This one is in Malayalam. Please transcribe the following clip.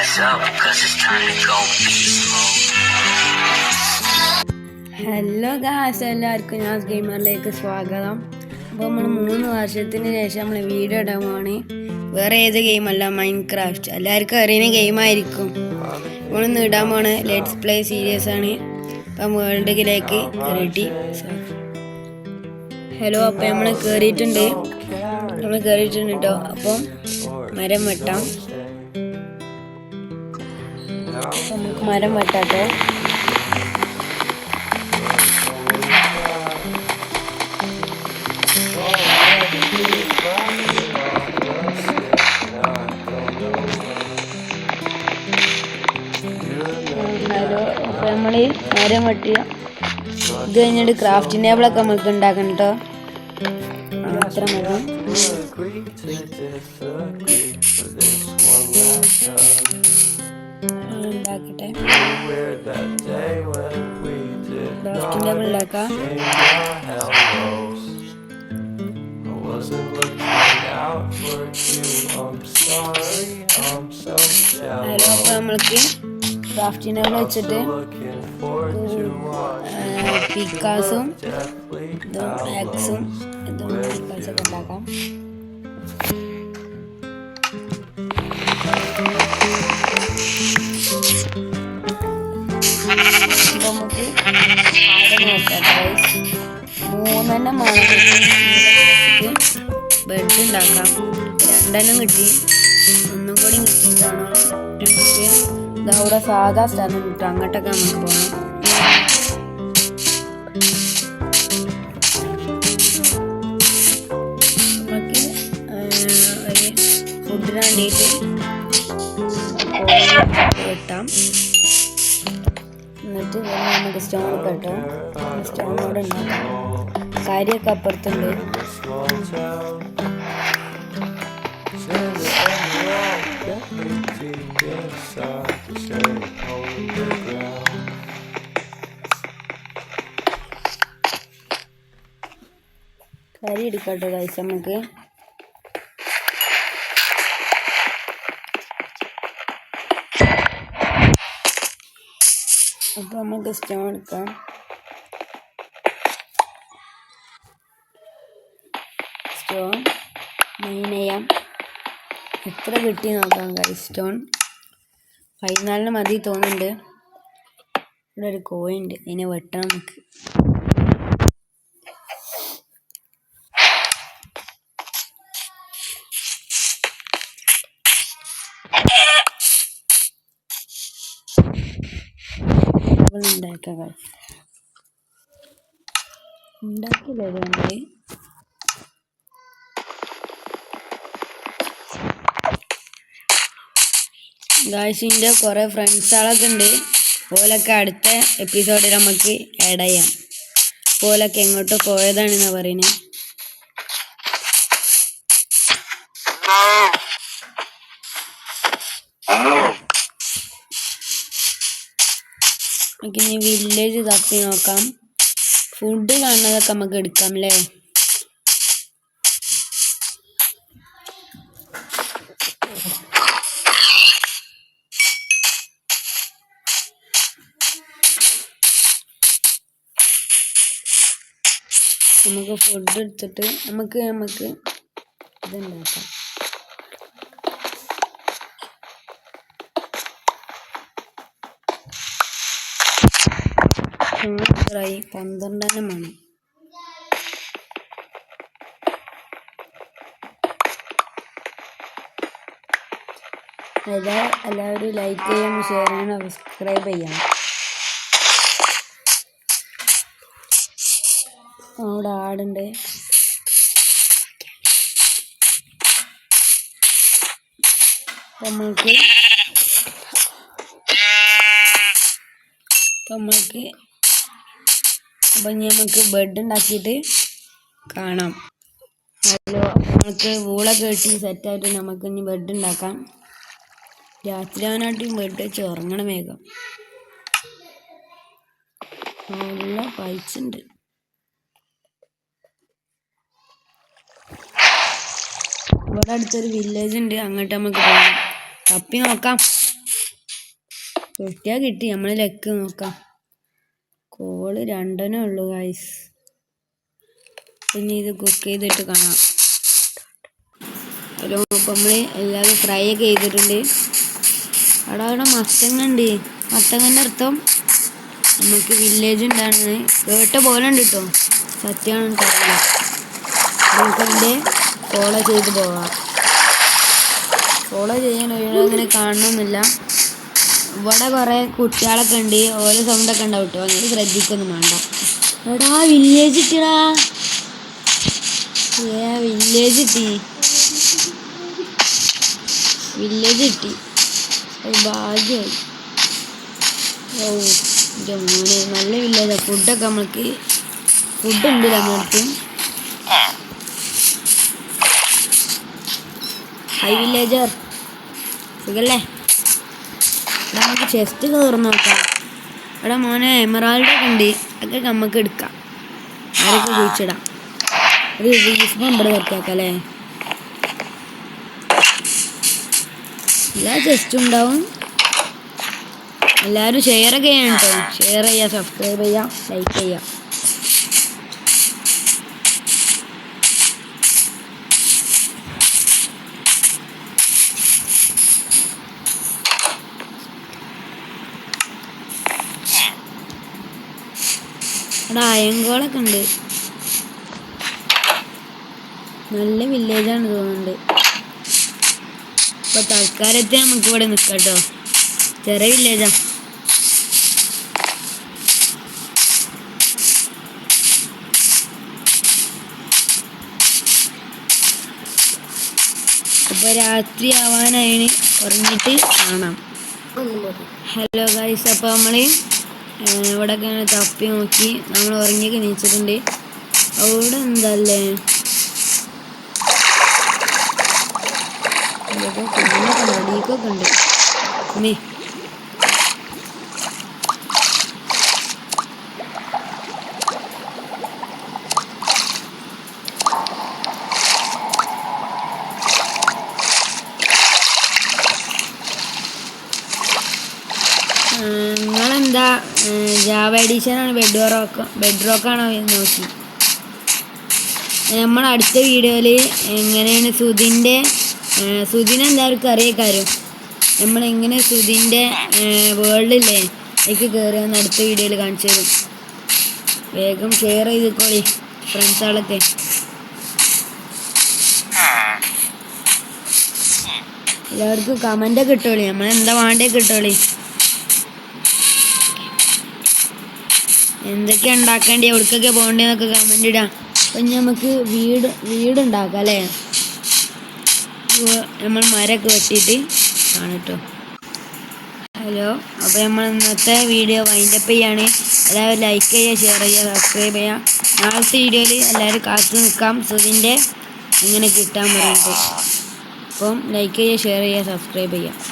ass up, cause it's time to go beast mode. Hello guys, എല്ലാവർക്കും ഞാൻ ഗെയിമറിലേക്ക് സ്വാഗതം. അപ്പോൾ നമ്മൾ 3 വർഷത്തിന് ശേഷം നമ്മൾ വീഡിയോ ഇടാൻ പോവാണ്. വേറെ ഏത് ഗെയിമല്ല, മൈൻക്രാഫ്റ്റ്. എല്ലാവർക്കും അറിയുന്ന ഗെയിമായിരിക്കും. നമ്മളിന്ന് ഇടാൻ പോണ് ലെറ്റ്സ് പ്ലേ സീരീസ് ആണ്. അപ്പം വേൾഡിലേക്ക് റെഡി. ഹലോ, അപ്പം നമ്മൾ കയറിയിട്ടുണ്ട് കേട്ടോ. അപ്പം മരം വെട്ടാം. നമുക്ക് മരം വെട്ടാട്ടോ. അപ്പോൾ നമ്മൾ മരം വെട്ടിയ ഇത് കഴിഞ്ഞിട്ട് ക്രാഫ്റ്റിംഗ് ടേബിളൊക്കെ നമുക്ക് ഉണ്ടാക്കണം കേട്ടോ. അത്ര മതി. ഉണ്ടാക്കട്ടെ. ക്രാഫ്റ്റിംഗ് ടേബിൾ ഉണ്ടാക്കാം. ഹലോ, അപ്പോൾ നമ്മൾക്ക് ക്രാഫ്റ്റിംഗ് ടേബിൾ വെച്ചിട്ട് പിക്കാസും ആക്സും പിക്കാസൊക്കെ ഉണ്ടാക്കാം. നമുക്ക് 3 ബെഡ് ഉണ്ടാക്കാം. 2 കിട്ടി, ഒന്നും കൂടി കിട്ടിയിട്ടാണോ നമുക്ക് ഇതവിടെ സാധാ സ്ഥലം കിട്ടും. അങ്ങോട്ടൊക്കെ നമുക്ക് പോകണം. നമുക്ക് ഒരു ഫുഡിന് വേണ്ടിയിട്ട് വെട്ടാം. എന്നിട്ട് നമുക്ക് സ്റ്റോൺ കേട്ടോ. സ്റ്റോൺ അവിടെ ഉണ്ടാക്കാം. കാര്യമൊക്കെ അപ്പുറത്തുണ്ട്. കരി എടുക്കട്ടെ ഗൈസ് നമുക്ക്. അപ്പോൾ നമുക്ക് സ്റ്റോൺ എടുക്കാം. സ്റ്റോൺ മൈൻ ചെയ്യാം. എത്ര കിട്ടി നോക്കാം ഗൈസ്. സ്റ്റോൺ 14 മതി തോന്നുന്നുണ്ട്. ഇവിടെ ഒരു കോയിൻ ഉണ്ട്, അതിനെ വെട്ടണം നമുക്ക്. ഉണ്ടാക്കാം ഗൈസ്. ഉണ്ടാക്കി തരുന്നുണ്ട്. ഗായ്സിൻ്റെ കുറേ ഫ്രണ്ട്സുകളൊക്കെ ഉണ്ട്. ഓലൊക്കെ അടുത്ത എപ്പിസോഡിൽ നമുക്ക് ആഡ് ചെയ്യാം. ഓലൊക്കെ എങ്ങോട്ടോ പോയതാണെന്നാണ് പറയുന്നത്. നമുക്ക് ഇനി വില്ലേജ് തപ്പി നോക്കാം. ഫുഡ് കാണുന്നതൊക്കെ നമുക്ക് എടുക്കാം അല്ലേ. നമുക്ക് ഫുഡ് എടുത്തിട്ട് നമുക്ക് ഇതുണ്ടാക്കാം. എത്രയായി? 12 മണി. എല്ലാവരും ലൈക്ക് ചെയ്യാൻ, ഷെയർ ചെയ്യണം, സബ്സ്ക്രൈബ് ചെയ്യാം. അവിടെ ആടുണ്ട്. നമുക്ക് ബെഡ് ഉണ്ടാക്കിയിട്ട് കാണാം. ഹലോ, നമുക്ക് വൂളൊക്കെ കെട്ടി സെറ്റായിട്ട് നമുക്ക് ഇനി ബെഡ് ഉണ്ടാക്കാം. രാത്രി ആവാനായിട്ടും ബെഡ് വെച്ച് ഉറങ്ങണം വേഗം. നല്ല പൈച്ചുണ്ട്. ഇവിടെ അടുത്തൊരു വില്ലേജ് ഉണ്ട്, അങ്ങോട്ട് നമുക്ക് പോകാം. തപ്പി നോക്കാം. കിട്ടിയാൽ കിട്ടി, നമ്മൾ ലെക്ക് നോക്കാം. കോള് 2 ഉള്ളൂ ഗൈസ്. പിന്നെ ഇത് കുക്ക് ചെയ്തിട്ട് കാണാം. ഹലോ, അപ്പം നമ്മൾ എല്ലാവരും ഫ്രൈ ഒക്കെ ചെയ്തിട്ടുണ്ട്. അവിടെ മത്തങ്ങണ്ട്. മത്തങ്ങൻ്റെ അർത്ഥം നമുക്ക് വില്ലേജ് ഉണ്ടാകുന്നത് കേട്ട പോലെ ഉണ്ട് കേട്ടോ, സത്യമാണ് അറിയില്ല. നമുക്കതിൻ്റെ ഫോളോ ചെയ്ത് പോകാം. ഫോളോ ചെയ്യാൻ അങ്ങനെ കാണണമെന്നില്ല. ഇവിടെ കുറേ കുട്ടികളൊക്കെ ഉണ്ട്, ഓരോ സൗണ്ടൊക്കെ ഉണ്ടാവും കേട്ടോ, അങ്ങനെ ശ്രദ്ധിക്കൊന്നും വേണ്ട. എടാ വില്ലേജ് ഇട്ടടാ, വില്ലേജ് കിട്ടി, ഭാഗ്യമായി. ഓ മോനെ, നല്ല വില്ലേജാണ്. ഫുഡൊക്കെ നമ്മൾക്ക് ഫുഡുണ്ട് നമ്മളടുത്ത്. ഹൈ വില്ലേജർ സുഖല്ലേ? ഇവിടെ നമുക്ക് ചെസ്റ്റ് കയറുന്ന നോക്കാം. ഇവിടെ മോനെ എമറാൾഡൊക്കെ ഉണ്ട്, അതൊക്കെ നമുക്ക് എടുക്കാം. അതൊക്കെ കുഴിച്ചിടാം. ഒരു റീസ്മ ഇവിടെ വെക്കാക്കാം അല്ലേ? എല്ലാ ചെസ്റ്റും ഉണ്ടാവും. എല്ലാവരും ഷെയറൊക്കെ ചെയ്യണം കേട്ടോ. ഷെയർ ചെയ്യുക, സബ്സ്ക്രൈബ് ചെയ്യുക, ലൈക്ക് ചെയ്യുക. ഇവിടെ അയങ്കോളൊക്കെ ഉണ്ട്. നല്ല വില്ലേജാണ് തോന്നുന്നുണ്ട്. ഇപ്പോൾ തൽക്കാലത്തെ നമുക്ക് ഇവിടെ നിൽക്കാം കേട്ടോ, ചെറിയ വില്ലേജാ. അപ്പോൾ രാത്രി ആവാനായി, ഉറങ്ങിയിട്ട് കാണാം. ഹലോ ഗൈസ്, അപ്പോൾ നമ്മൾ ഇവിടെയൊക്കെ തപ്പി നോക്കി, നമ്മൾ ഉറങ്ങിയൊക്കെ നീച്ചിട്ടുണ്ട്. അവിടെ എന്തല്ലേ അടിയൊക്കെ ഉണ്ട്. പിന്നെ നിങ്ങളെന്താ ജാവ എഡീഷനാണ് ബെഡ്റോക്കാണോ എന്ന് നോക്കി. നമ്മൾ അടുത്ത വീഡിയോയിൽ എങ്ങനെയാണ് സുധിനെ എല്ലാവർക്കും അറിയേക്കാരും. നമ്മളെങ്ങനെ സുധിൻ്റെ വേൾഡില്ലേ എനിക്ക് കയറുകയെന്ന് അടുത്ത വീഡിയോയിൽ കാണിച്ചു തരും. വേഗം ഷെയർ ചെയ്തിക്കോളി ഫ്രണ്ട്സുകളൊക്കെ. എല്ലാവർക്കും കമൻ്റൊക്കെ ഇട്ടോളി, നമ്മളെന്താ വേണ്ടേ കിട്ടോളി. എന്തൊക്കെയാണ് ഉണ്ടാക്കേണ്ടി, എവിടേക്കൊക്കെ പോകേണ്ടതെന്നൊക്കെ കമൻ്റ് ഇടാം. അപ്പം നമുക്ക് വീടുണ്ടാക്കാം അല്ലേ? നമ്മൾ മരമൊക്കെ വെട്ടിയിട്ട് ആണ് കേട്ടോ. ഹലോ, അപ്പോൾ നമ്മൾ ഇന്നത്തെ വീഡിയോ വൈൻഡപ്പ് ചെയ്യാണ്. എല്ലാവരും ലൈക്ക് ചെയ്യുക, ഷെയർ ചെയ്യുക, സബ്സ്ക്രൈബ് ചെയ്യുക. നാളത്തെ വീഡിയോയിൽ എല്ലാവരും കാത്തു നിൽക്കാം സുധിൻ്റെ എങ്ങനെ കിട്ടാൻ വേണ്ടിയിട്ട്. അപ്പം ലൈക്ക് ചെയ്യുക, ഷെയർ ചെയ്യുക, സബ്സ്ക്രൈബ് ചെയ്യുക.